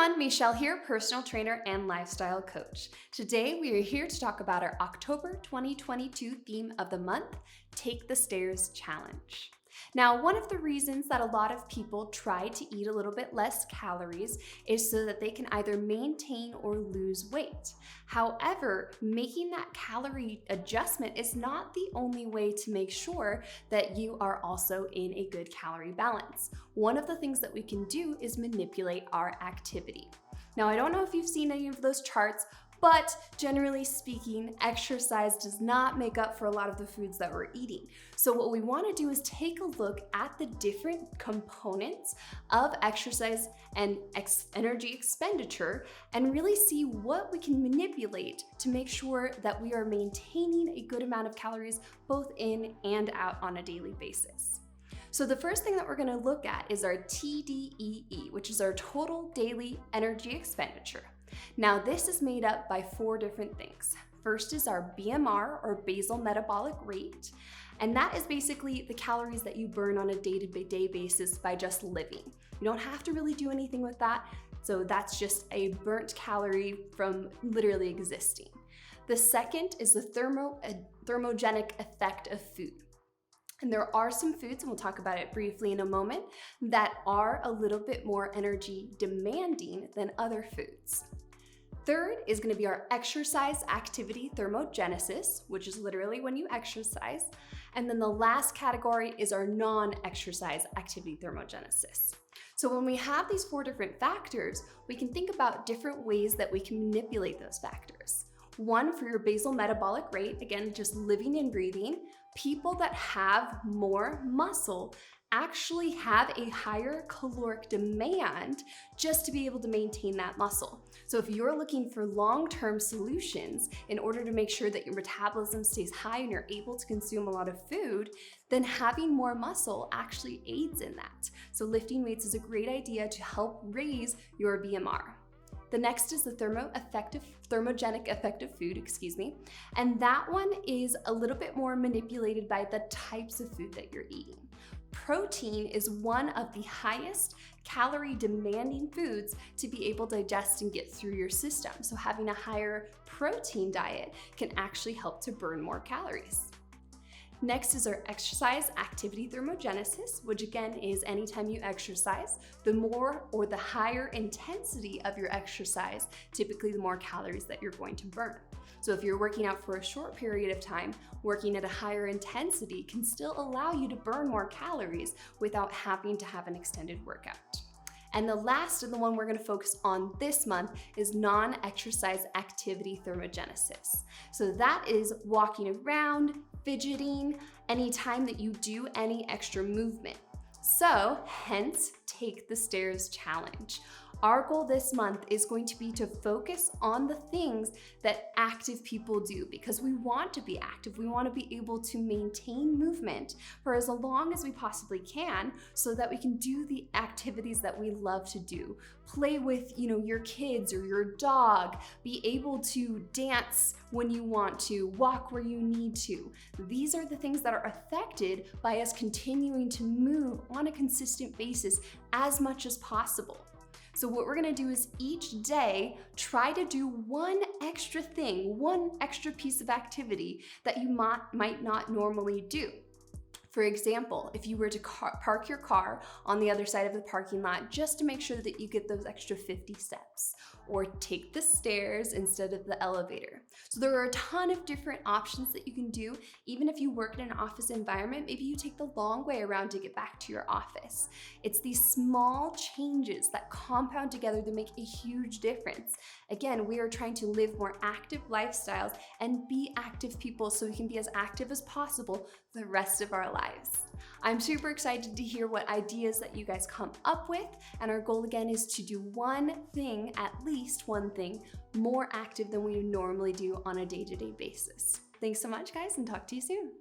everyone, Michelle here, personal trainer and lifestyle coach. Today we are here to talk about our October 2022 theme of the month, Take the Stairs Challenge. Now, one of the reasons that a lot of people try to eat a little bit less calories is so that they can either maintain or lose weight. However, making that calorie adjustment is not the only way to make sure that you are also in a good calorie balance. One of the things that we can do is manipulate our activity. Now, I don't know if you've seen any of those charts, but generally speaking, exercise does not make up for a lot of the foods that we're eating. So what we want to do is take a look at the different components of exercise and energy expenditure and really see what we can manipulate to make sure that we are maintaining a good amount of calories both in and out on a daily basis. So the first thing that we're going to look at is our TDEE, which is our total daily energy expenditure. Now, this is made up by 4 different things. First is our BMR, or basal metabolic rate, and that is basically the calories that you burn on a day-to-day basis by just living. You don't have to really do anything with that, so that's just a burnt calorie from literally existing. The second is the thermogenic effect of food. And there are some foods, and we'll talk about it briefly in a moment, that are a little bit more energy demanding than other foods. Third is going to be our exercise activity thermogenesis, which is literally when you exercise. And then the last category is our non-exercise activity thermogenesis. So when we have these 4 different factors, we can think about different ways that we can manipulate those factors. One, for your basal metabolic rate, again, just living and breathing, people that have more muscle actually have a higher caloric demand just to be able to maintain that muscle. So if you're looking for long-term solutions in order to make sure that your metabolism stays high and you're able to consume a lot of food, then having more muscle actually aids in that. So lifting weights is a great idea to help raise your BMR. The next is the thermogenic effect of food, and that one is a little bit more manipulated by the types of food that you're eating. Protein is one of the highest calorie demanding foods to be able to digest and get through your system. So having a higher protein diet can actually help to burn more calories. Next is our exercise activity thermogenesis, which again is anytime you exercise, the more or the higher intensity of your exercise, typically the more calories that you're going to burn. So if you're working out for a short period of time, working at a higher intensity can still allow you to burn more calories without having to have an extended workout. And the last and the one we're going to focus on this month is non-exercise activity thermogenesis. So that is walking around, fidgeting, anytime that you do any extra movement. So hence, Take the Stairs Challenge. Our goal this month is going to be to focus on the things that active people do because we want to be active. We want to be able to maintain movement for as long as we possibly can so that we can do the activities that we love to do. Play with, your kids or your dog, be able to dance when you want to, walk where you need to. These are the things that are affected by us continuing to move on a consistent basis as much as possible. So what we're gonna do is each day, try to do one extra thing, one extra piece of activity that you might not normally do. For example, if you were to park your car on the other side of the parking lot just to make sure that you get those extra 50 steps, or take the stairs instead of the elevator. So there are a ton of different options that you can do. Even if you work in an office environment, maybe you take the long way around to get back to your office. It's these small changes that compound together to make a huge difference. Again, we are trying to live more active lifestyles and be active people so we can be as active as possible the rest of our lives. I'm super excited to hear what ideas that you guys come up with, and our goal again is to do at least one thing, more active than we normally do on a day-to-day basis. Thanks so much, guys, and talk to you soon.